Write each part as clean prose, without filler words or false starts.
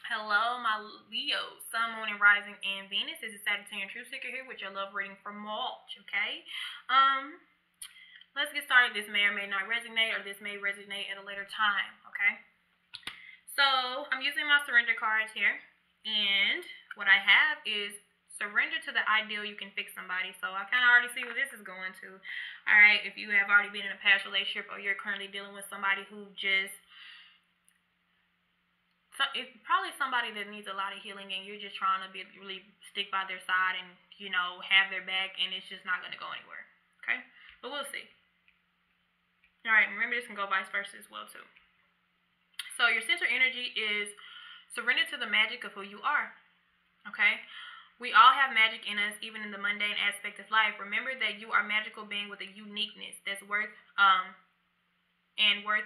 Hello, my Leo, Sun, Moon, and Rising, and Venus. This is Sagittarian Truth Seeker here with your love reading for March, okay? Let's get started. This may or may not resonate, or this may resonate at a later time, okay? So, I'm using my surrender cards here, and what I have is surrender to the ideal you can fix somebody. So, I kind of already see where this is going to, all right? If you have already been in a past relationship, or you're currently dealing with somebody who just it's probably somebody that needs a lot of healing, and you're just trying to really stick by their side and have their back, and it's just not going to go anywhere. Okay, but we'll see. All right, remember this can go vice versa as well too. So your center energy is surrender to the magic of who you are. Okay, we all have magic in us, even in the mundane aspect of life. Remember that you are a magical being with a uniqueness that's worth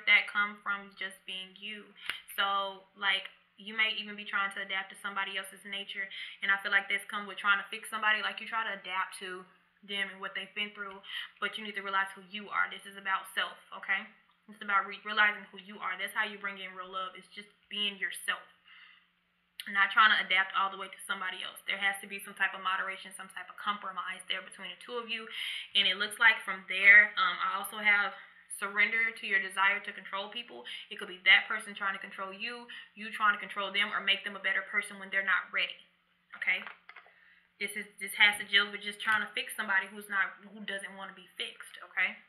that come from just being you. So, like, you may even be trying to adapt to somebody else's nature, and I feel like this comes with trying to fix somebody. Like, you try to adapt to them and what they've been through, but you need to realize who you are. This is about self, okay? It's about realizing who you are. That's how you bring in real love. It's just being yourself, not trying to adapt all the way to somebody else. There has to be some type of moderation, some type of compromise there between the two of you, and it looks like from there, I also have surrender to your desire to control people. It could be that person trying to control you, you trying to control them, or make them a better person when they're not ready. Okay? This has to deal with just trying to fix somebody who doesn't want to be fixed. Okay?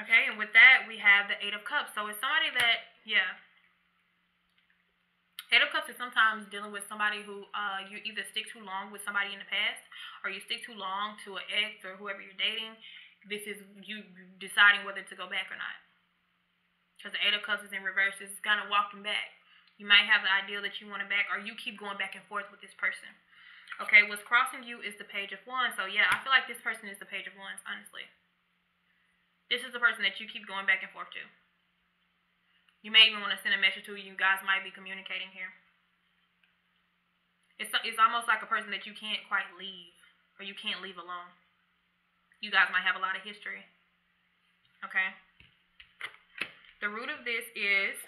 Okay, and with that we have the Eight of Cups. So it's somebody that, Eight of Cups is sometimes dealing with somebody who you either stick too long with somebody in the past, or you stick too long to an ex or whoever you're dating. This is you deciding whether to go back or not. Because the Eight of Cups is in reverse. It's kind of walking back. You might have the ideal that you want it back, or you keep going back and forth with this person. Okay, what's crossing you is the Page of Wands. So, yeah, I feel like this person is the Page of Wands, honestly. This is the person that you keep going back and forth to. You may even want to send a message to. You guys might be communicating here. It's almost like a person that you can't quite leave, or you can't leave alone. You guys might have a lot of history. Okay? The root of this is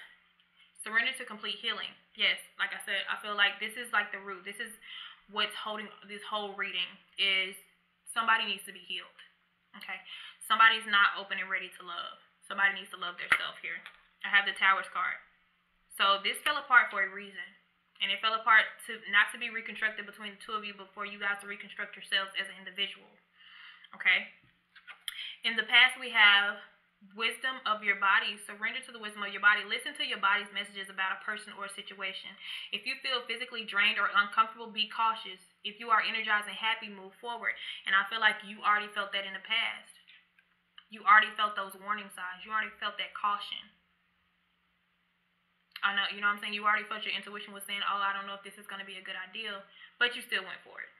surrender to complete healing. Yes, like I said, I feel like this is like the root. This is what's holding this whole reading, is somebody needs to be healed. Okay? Somebody's not open and ready to love. Somebody needs to love themselves here. I have the Tower's card. So this fell apart for a reason. And it fell apart not to be reconstructed between the two of you, but for you guys to reconstruct yourselves as an individual. Okay? In the past, we have wisdom of your body. Surrender to the wisdom of your body. Listen to your body's messages about a person or a situation. If you feel physically drained or uncomfortable, be cautious. If you are energized and happy, move forward. And I feel like you already felt that in the past. You already felt those warning signs. You already felt that caution. I know, you know what I'm saying? You already felt your intuition was saying, oh, I don't know if this is going to be a good idea. But you still went for it.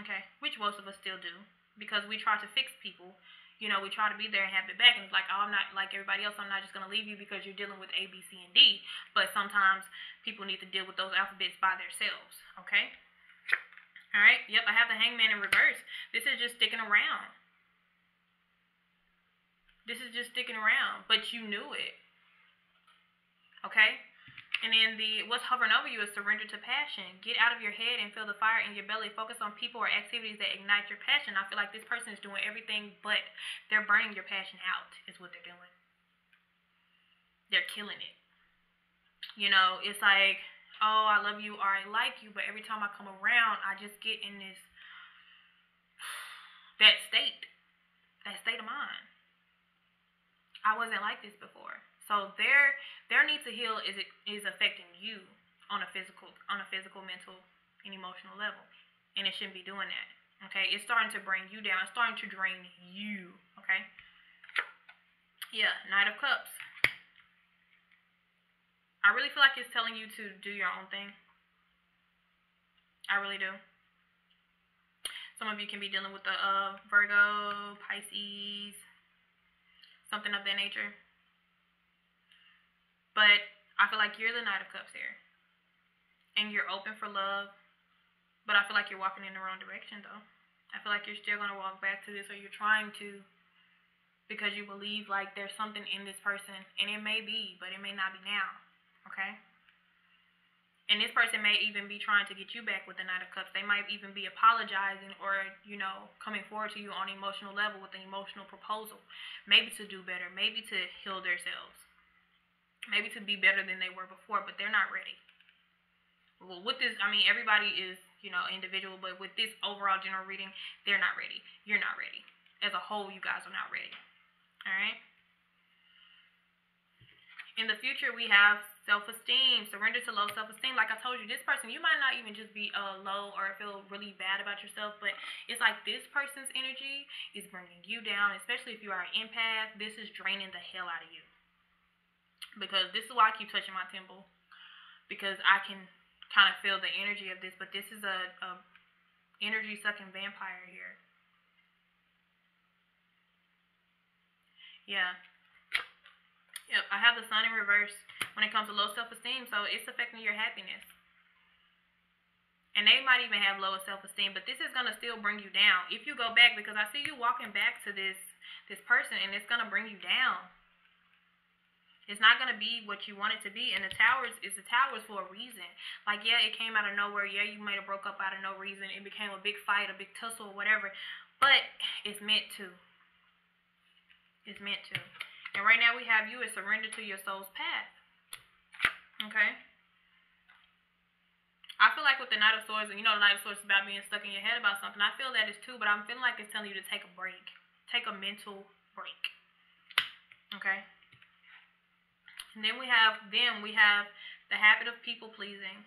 Okay? Which most of us still do. Because we try to fix people. We try to be there and have it back. And it's like, oh, I'm not like everybody else. I'm not just going to leave you because you're dealing with A, B, C, and D. But sometimes people need to deal with those alphabets by themselves. Okay? Alright? Yep, I have the Hangman in reverse. This is just sticking around. This is just sticking around. But you knew it. Okay? And then what's hovering over you is surrender to passion. Get out of your head and feel the fire in your belly. Focus on people or activities that ignite your passion. I feel like this person is doing everything, but they're burning your passion out is what they're doing. They're killing it. It's like, oh, I love you or I like you, but every time I come around, I just get in that state of mind. I wasn't like this before. So their need to heal is affecting you on a physical, mental, and emotional level. And it shouldn't be doing that. Okay? It's starting to bring you down. It's starting to drain you. Okay? Yeah, Knight of Cups. I really feel like it's telling you to do your own thing. I really do. Some of you can be dealing with the Virgo, Pisces, something of that nature. But I feel like you're the Knight of Cups here. And you're open for love. But I feel like you're walking in the wrong direction, though. I feel like you're still going to walk back to this, or you're trying to, because you believe like there's something in this person. And it may be, but it may not be now. Okay? And this person may even be trying to get you back with the Knight of Cups. They might even be apologizing or, you know, coming forward to you on an emotional level with an emotional proposal. Maybe to do better. Maybe to heal themselves. Maybe to be better than they were before, but they're not ready. Well, with this, I mean, everybody is, you know, individual, but with this overall general reading, they're not ready. You're not ready. As a whole, you guys are not ready. All right? In the future, we have self-esteem. Surrender to low self-esteem. Like I told you, this person, you might not even just be low or feel really bad about yourself, but it's like this person's energy is bringing you down, especially if you are an empath. This is draining the hell out of you. Because this is why I keep touching my temple. Because I can kind of feel the energy of this, but this is a energy-sucking vampire here. Yeah. Yep, I have the sun in reverse when it comes to low self-esteem, so it's affecting your happiness. And they might even have lower self-esteem, but this is going to still bring you down. If you go back, because I see you walking back to this person, and it's going to bring you down. It's not going to be what you want it to be, and the towers is the towers for a reason. Like, yeah, it came out of nowhere. Yeah, you might have broke up out of no reason. It became a big fight, a big tussle, or whatever, but it's meant to. It's meant to. And right now we have you as surrender to your soul's path. Okay? I feel like with the Knight of Swords, and you know the Knight of Swords is about being stuck in your head about something. I feel that is too, but I'm feeling like it's telling you to take a break. Take a mental break. Okay? And then we have the habit of people pleasing.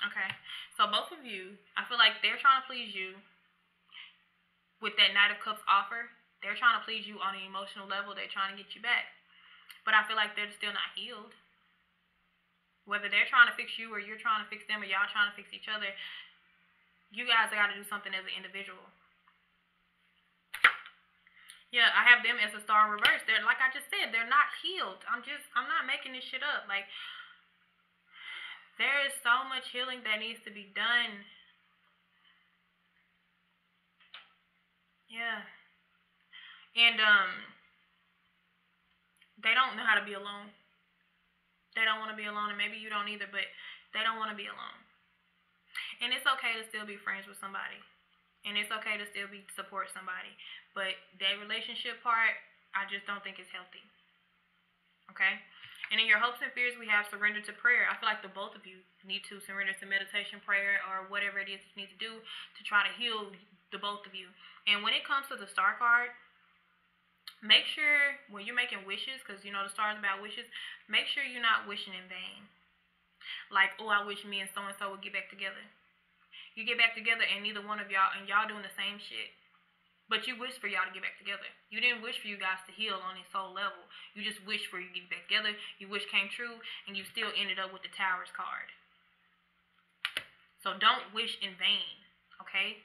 Okay? So both of you, I feel like they're trying to please you with that Knight of Cups offer. They're trying to please you on an emotional level. They're trying to get you back. But I feel like they're still not healed. Whether they're trying to fix you or you're trying to fix them or y'all trying to fix each other, you guys got to do something as an individual. Yeah, I have them as a star in reverse. They're, like I just said, they're not healed. I'm not making this shit up. Like, there is so much healing that needs to be done. Yeah. And, they don't know how to be alone. They don't want to be alone, and maybe you don't either, but they don't want to be alone. And it's okay to still be friends with somebody. And it's okay to still support somebody. But that relationship part, I just don't think is healthy. Okay? And in your hopes and fears, we have surrender to prayer. I feel like the both of you need to surrender to meditation, prayer, or whatever it is you need to do to try to heal the both of you. And when it comes to the star card, make sure when you're making wishes, because you know the star is about wishes, make sure you're not wishing in vain. Like, oh, I wish me and so-and-so would get back together. You get back together and neither one of y'all, and y'all doing the same shit. But you wish for y'all to get back together. You didn't wish for you guys to heal on a soul level. You just wish for you to get back together. You wish came true, and you still ended up with the Towers card. So don't wish in vain, okay?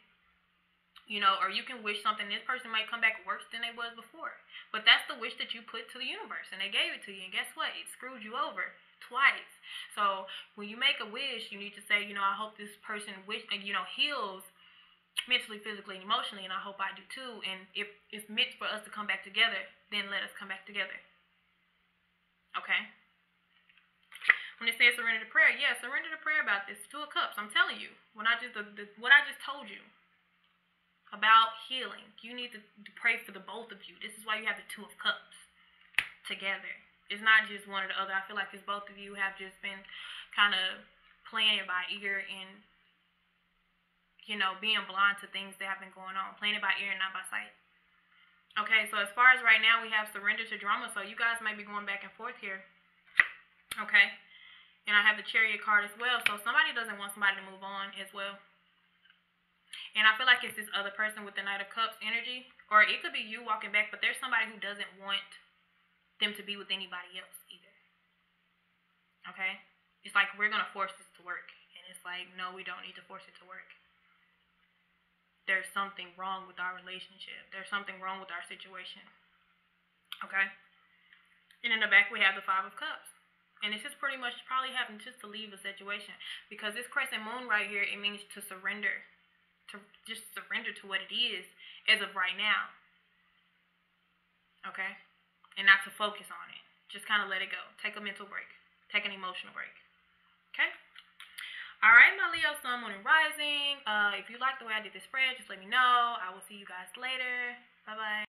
You know, or you can wish something, this person might come back worse than they was before. But that's the wish that you put to the universe, and they gave it to you, and guess what? It screwed you over twice. So when you make a wish, you need to say, you know, I hope this person heals mentally, physically, and emotionally, and I hope I do too. And if it's meant for us to come back together, then let us come back together. Okay? When it says surrender to prayer, yeah, surrender to prayer about this. Two of Cups, I'm telling you. What I just told you about healing, you need to pray for the both of you. This is why you have the Two of Cups together. It's not just one or the other. I feel like it's both of you have just been kind of playing it by ear and, you know, being blind to things that have been going on. Playing it by ear and not by sight. Okay, so as far as right now, we have surrender to drama. So you guys may be going back and forth here. Okay. And I have the Chariot card as well. So somebody doesn't want somebody to move on as well. And I feel like it's this other person with the Knight of Cups energy. Or it could be you walking back, but there's somebody who doesn't want them to be with anybody else either. Okay? It's like we're going to force this to work. And it's like, no, we don't need to force it to work. There's something wrong with our relationship. There's something wrong with our situation. Okay? And in the back, we have the Five of Cups. And this is pretty much probably having just to leave a situation. Because this crescent moon right here, it means to surrender. To just surrender to what it is as of right now. Okay? And not to focus on it. Just kind of let it go. Take a mental break. Take an emotional break. Okay? Leo, Sun, Moon, and Rising. If you like the way I did this spread, just let me know. I will see you guys later. Bye-bye.